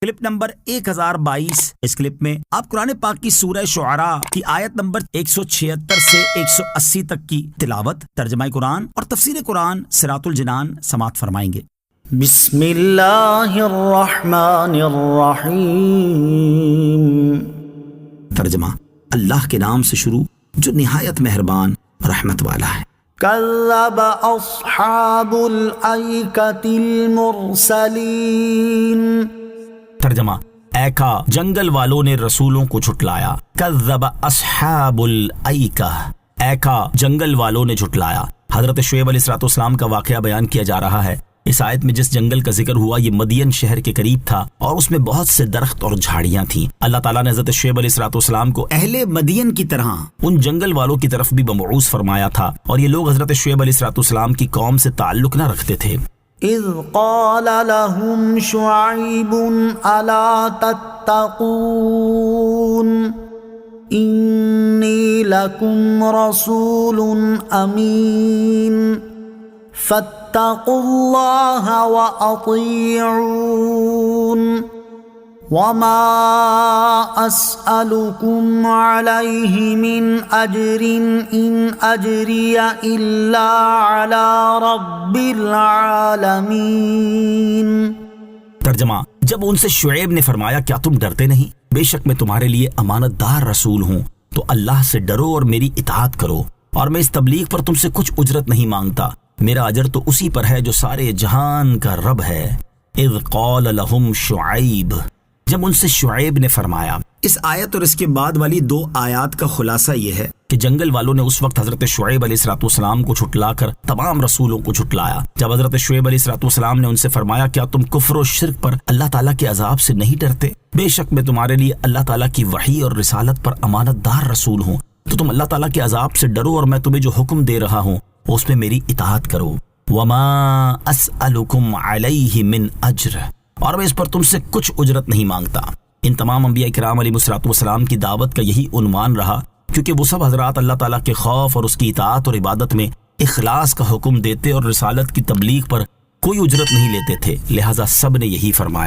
Clip number 1022۔ اس clip میں آپ قرآن پاک کی سورہ شعراء کی آیت نمبر 176 سے 180 تک کی تلاوت، ترجمہ قرآن اور تفسیر قرآن صراط الجنان سماعت فرمائیں گے۔ بسم اللہ الرحمن الرحیم۔ ترجمہ: اللہ کے نام سے شروع جو نہایت مہربان رحمت والا ہے۔ کذب اصحاب الایکۃ المرسلین۔ ترجمہ: ایکا جنگل والوں نے رسولوں کو جھٹلایا۔ کذب اصحاب الایکہ، ایکا جنگل والوں نے جھٹلایا۔ حضرت شعیب علیہ السلام کا واقعہ بیان کیا جا رہا ہے۔ اس آیت میں جس جنگل کا ذکر ہوا یہ مدین شہر کے قریب تھا اور اس میں بہت سے درخت اور جھاڑیاں تھیں۔ اللہ تعالیٰ نے حضرت شعیب علیہ السلام کو اہل مدین کی طرح ان جنگل والوں کی طرف بھی مبعوث فرمایا تھا، اور یہ لوگ حضرت شعیب علیہ السلام کی قوم سے تعلق نہ رکھتے تھے۔ اذ قال لهم شعیب الا تتقون انی لکم رسول امین فاتقوا اللہ وأطیعون وما اسألکم علیہ من اجر ان اجری الا علی رب العالمین۔ ترجمہ: جب ان سے شعیب نے فرمایا کیا تم ڈرتے نہیں؟ بے شک میں تمہارے لیے امانت دار رسول ہوں، تو اللہ سے ڈرو اور میری اطاعت کرو، اور میں اس تبلیغ پر تم سے کچھ اجرت نہیں مانگتا، میرا اجر تو اسی پر ہے جو سارے جہان کا رب ہے۔ اذ قال لهم شعیب، جب ان سے شعیب نے فرمایا۔ اس آیت اور اس کے بعد والی دو آیات کا خلاصہ یہ ہے کہ جنگل والوں نے اس وقت حضرت شعیب علیہ السلام کو جھٹلا کر تمام رسولوں کو جھٹلایا۔ جب حضرت شعیب علیہ السلام نے ان سے فرمایا کیا تم کفر و شرک پر اللہ تعالیٰ کے عذاب سے نہیں ڈرتے؟ بے شک میں تمہارے لیے اللہ تعالیٰ کی وحی اور رسالت پر امانت دار رسول ہوں، تو تم اللہ تعالیٰ کے عذاب سے ڈرو اور میں تمہیں جو حکم دے رہا ہوں اس میں میری اطاعت کرو۔ وما اسألکم علیہ من اجر، اور میں اس پر تم سے کچھ اجرت نہیں مانگتا۔ ان تمام انبیاء کرام علیہ السلام کی دعوت کا یہی عنوان رہا، کیونکہ وہ سب حضرات اللہ تعالیٰ کے خوف اور اس کی اطاعت اور عبادت میں اخلاص کا حکم دیتے اور رسالت کی تبلیغ پر کوئی اجرت نہیں لیتے تھے، لہٰذا سب نے یہی فرمایا۔